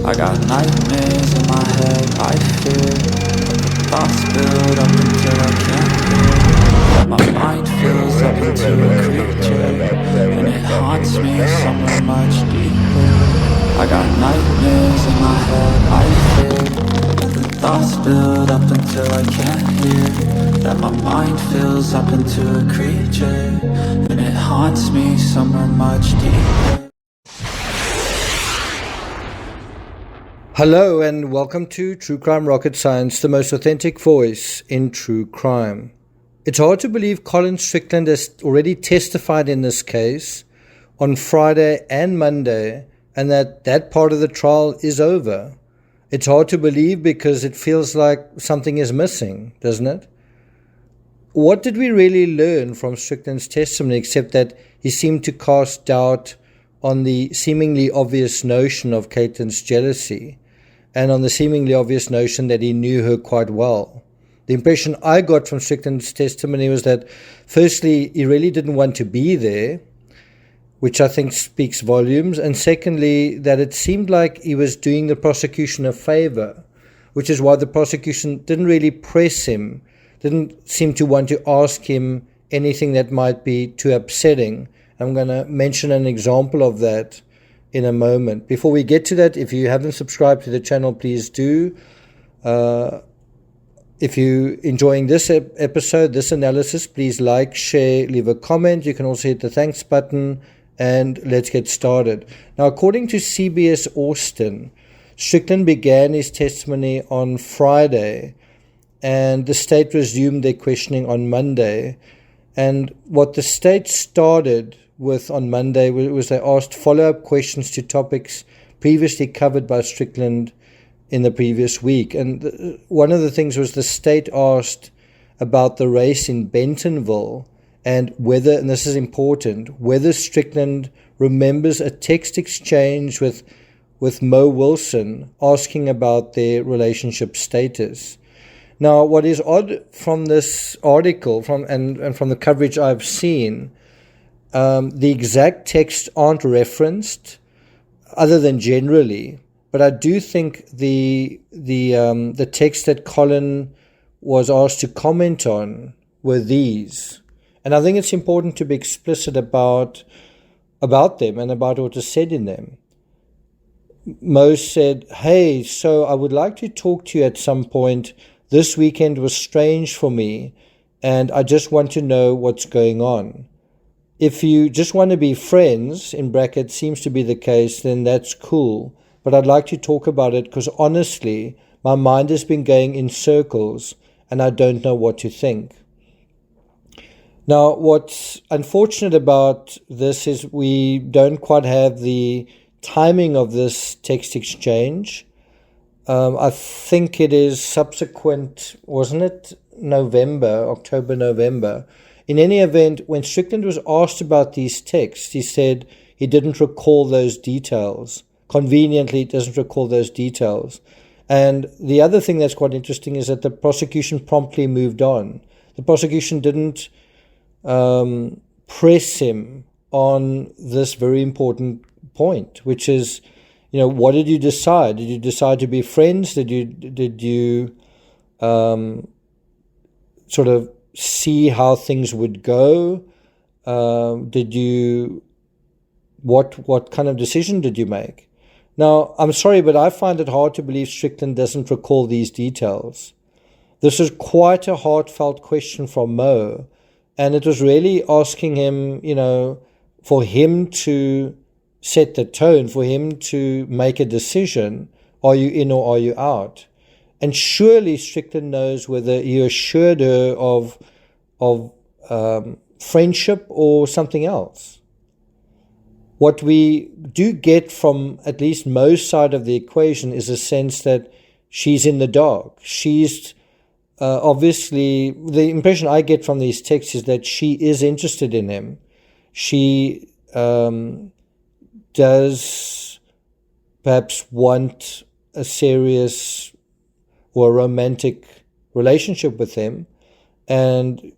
I got nightmares in my head, I fear thoughts build up until I can't hear. That my mind fills up into a creature, and it haunts me somewhere much deeper. I got nightmares in my head, I fear the thoughts build up until I can't hear. That my mind fills up into a creature, and it haunts me somewhere much deeper. Hello and welcome to True Crime Rocket Science, the most authentic voice in true crime. It's hard to believe Colin Strickland has already testified in this case on Friday and Monday, and that part of the trial is over. It's hard to believe because it feels like something is missing, doesn't it? What did we really learn from Strickland's testimony except that he seemed to cast doubt on the seemingly obvious notion of Caitlin's jealousy, and on the seemingly obvious notion that he knew her quite well? The impression I got from Strickland's testimony was that, firstly, he really didn't want to be there, which I think speaks volumes, and secondly, that it seemed like he was doing the prosecution a favor, which is why the prosecution didn't really press him, didn't seem to want to ask him anything that might be too upsetting. I'm going to mention an example of that in a moment. Before we get to that, if you haven't subscribed to the channel, please do. If you're enjoying this episode, this analysis, please like, share, leave a comment. You can also hit the thanks button, and let's get started. Now, according to CBS Austin, Strickland began his testimony on Friday, and the state resumed their questioning on Monday. And what the state started with on Monday was they asked follow-up questions to topics previously covered by Strickland in the previous week. And one of the things was the state asked about the race in Bentonville and whether, and this is important, whether Strickland remembers a text exchange with Mo Wilson asking about their relationship status. Now, what is odd from this article and from the coverage I've seen, the exact texts aren't referenced, other than generally. But I do think the text that Colin was asked to comment on were these, and I think it's important to be explicit about them and about what is said in them. Mo said, "Hey, so I would like to talk to you at some point. This weekend was strange for me, and I just want to know what's going on. If you just want to be friends, in brackets, seems to be the case, then that's cool. But I'd like to talk about it because honestly, my mind has been going in circles and I don't know what to think." Now, what's unfortunate about this is we don't quite have the timing of this text exchange. I think it is subsequent, wasn't it? October, November. In any event, when Strickland was asked about these texts, he said he didn't recall those details. Conveniently, he doesn't recall those details. And the other thing that's quite interesting is that the prosecution promptly moved on. The prosecution didn't press him on this very important point, which is, what did you decide? Did you decide to be friends? Did you sort of see how things would go? What kind of decision did you make? Now, I'm sorry, but I find it hard to believe Strickland doesn't recall these details. This is quite a heartfelt question from Mo, and it was really asking him, for him to set the tone, for him to make a decision. Are you in or are you out? And surely Strickland knows whether he assured her of friendship or something else. What we do get from at least Mo's side of the equation is a sense that she's in the dark. She's obviously, the impression I get from these texts is that she is interested in him. She does perhaps want a serious or a romantic relationship with him, and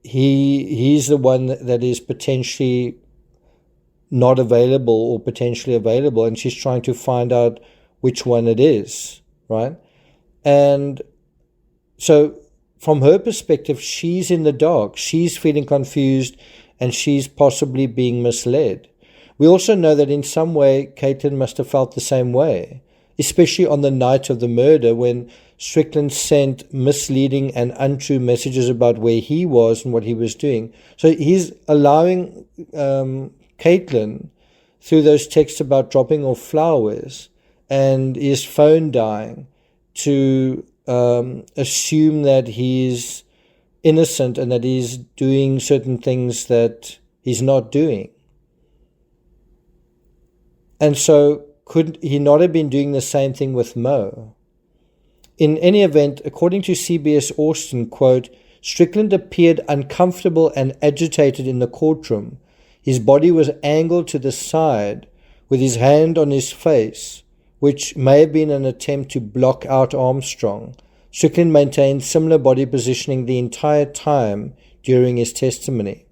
he's the one that is potentially not available or potentially available, and she's trying to find out which one it is, right? And so from her perspective, she's in the dark. She's feeling confused and she's possibly being misled. We also know that in some way, Caitlin must have felt the same way, especially on the night of the murder when Strickland sent misleading and untrue messages about where he was and what he was doing. So he's allowing Caitlin, through those texts about dropping off flowers and his phone dying, to assume that he's innocent and that he's doing certain things that he's not doing. And so could he not have been doing the same thing with Mo? In any event, according to CBS Austin, quote, Strickland appeared uncomfortable and agitated in the courtroom. His body was angled to the side with his hand on his face, which may have been an attempt to block out Armstrong. Strickland maintained similar body positioning the entire time during his testimony.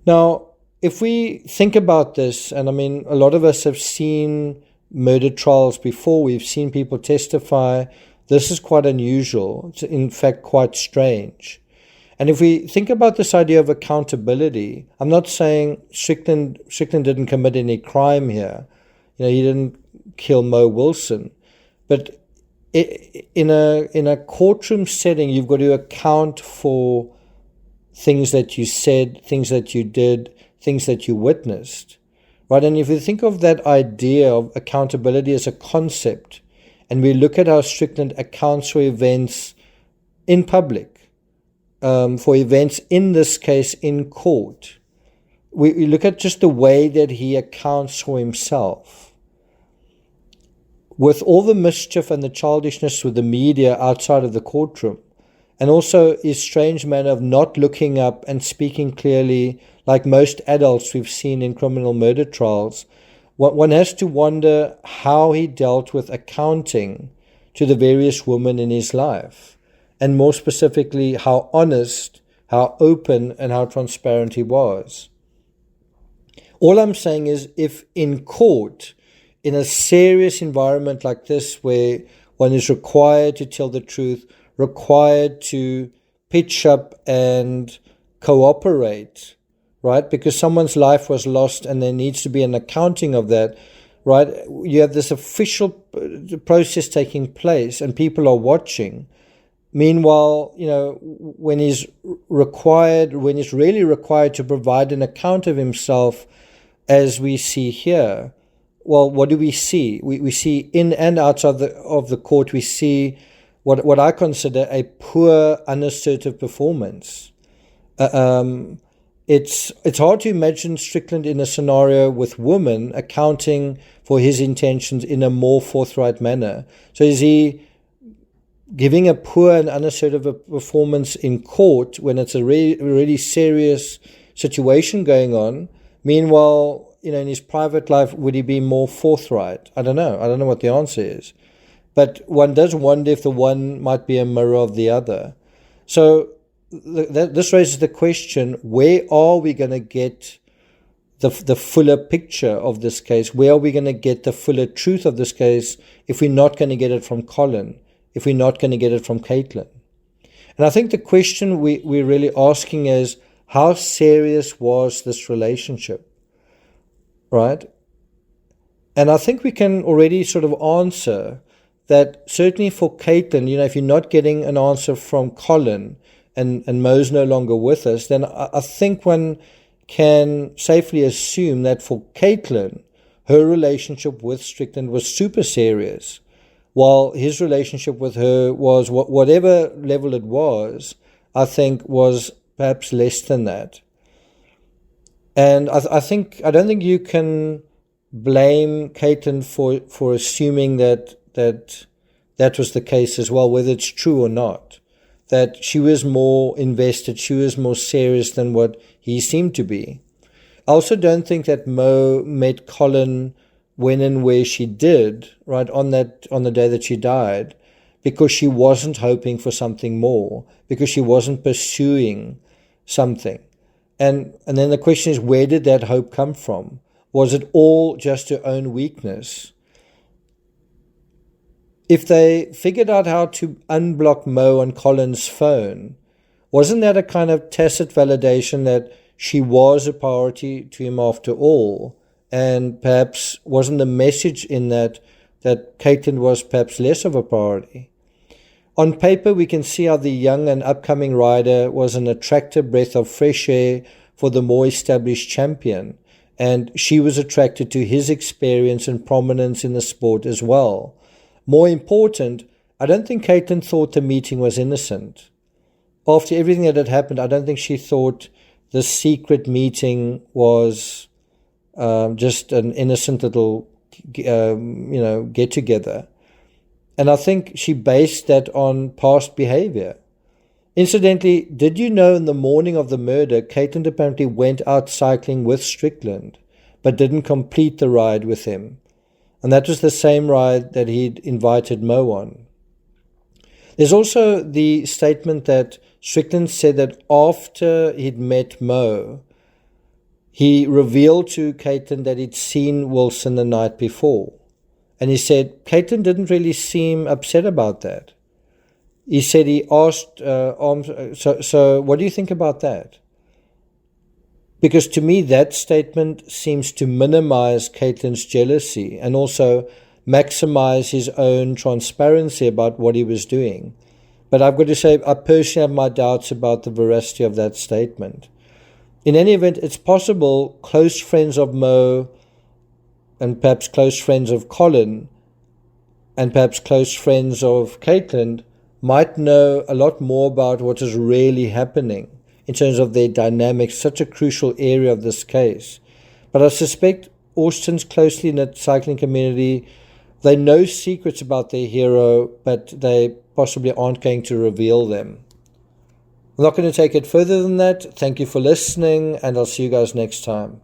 Now, if we think about this, and I mean, a lot of us have seen murder trials before, we've seen people testify, this is quite unusual. It's in fact quite strange. And if we think about this idea of accountability, I'm not saying Strickland didn't commit any crime here. You know, he didn't kill Mo Wilson. But in a courtroom setting, you've got to account for things that you said, things that you did, things that you witnessed, right? And if you think of that idea of accountability as a concept, and we look at how Strickland accounts for events in public, for events in this case in court, we look at just the way that he accounts for himself. With all the mischief and the childishness with the media outside of the courtroom, and also his strange manner of not looking up and speaking clearly, like most adults we've seen in criminal murder trials, one has to wonder how he dealt with accounting to the various women in his life, and more specifically, how honest, how open, and how transparent he was. All I'm saying is, if in court, in a serious environment like this, where one is required to tell the truth, required to pitch up and cooperate, right? Because someone's life was lost and there needs to be an accounting of that, right? You have this official process taking place and people are watching. Meanwhile, you know, when he's really required to provide an account of himself, as we see here, well, what do we see? We see in and outside of the court, we see what I consider a poor, unassertive performance. It's hard to imagine Strickland in a scenario with women accounting for his intentions in a more forthright manner. So is he giving a poor and unassertive performance in court when it's a really serious situation going on? Meanwhile, you know, in his private life, would he be more forthright? I don't know. I don't know what the answer is. But one does wonder if the one might be a mirror of the other. So this raises the question, where are we going to get the fuller picture of this case? Where are we going to get the fuller truth of this case if we're not going to get it from Colin, if we're not going to get it from Caitlin? And I think the question we're really asking is, how serious was this relationship, right? And I think we can already sort of answer that certainly for Caitlin, you know, if you're not getting an answer from Colin and Mo's no longer with us, then I think one can safely assume that for Caitlin, her relationship with Strickland was super serious, while his relationship with her was, whatever level it was, I think was perhaps less than that. And I don't think you can blame Caitlin for assuming that was the case as well, whether it's true or not, that she was more invested, she was more serious than what he seemed to be. I also don't think that Mo met Colin when and where she did, right, on the day that she died, because she wasn't hoping for something more, because she wasn't pursuing something. And then the question is, where did that hope come from? Was it all just her own weakness? if they figured out how to unblock Mo on Colin's phone, wasn't that a kind of tacit validation that she was a priority to him after all? And perhaps wasn't the message in that Caitlin was perhaps less of a priority? On paper, we can see how the young and upcoming rider was an attractive breath of fresh air for the more established champion, and she was attracted to his experience and prominence in the sport as well. More important, I don't think Caitlin thought the meeting was innocent. After everything that had happened, I don't think she thought the secret meeting was just an innocent little, get-together. And I think she based that on past behavior. Incidentally, did you know in the morning of the murder, Caitlin apparently went out cycling with Strickland, but didn't complete the ride with him? And that was the same ride that he'd invited Mo on. There's also the statement that Strickland said that after he'd met Mo, he revealed to Caitlin that he'd seen Wilson the night before. And he said Caitlin didn't really seem upset about that. He said he asked, so what do you think about that? Because to me, that statement seems to minimize Caitlin's jealousy and also maximize his own transparency about what he was doing. But I've got to say, I personally have my doubts about the veracity of that statement. In any event, it's possible close friends of Mo and perhaps close friends of Colin and perhaps close friends of Caitlin might know a lot more about what is really happening in terms of their dynamics, such a crucial area of this case. But I suspect Austin's closely knit cycling community, they know secrets about their hero, but they possibly aren't going to reveal them. I'm not going to take it further than that. Thank you for listening, and I'll see you guys next time.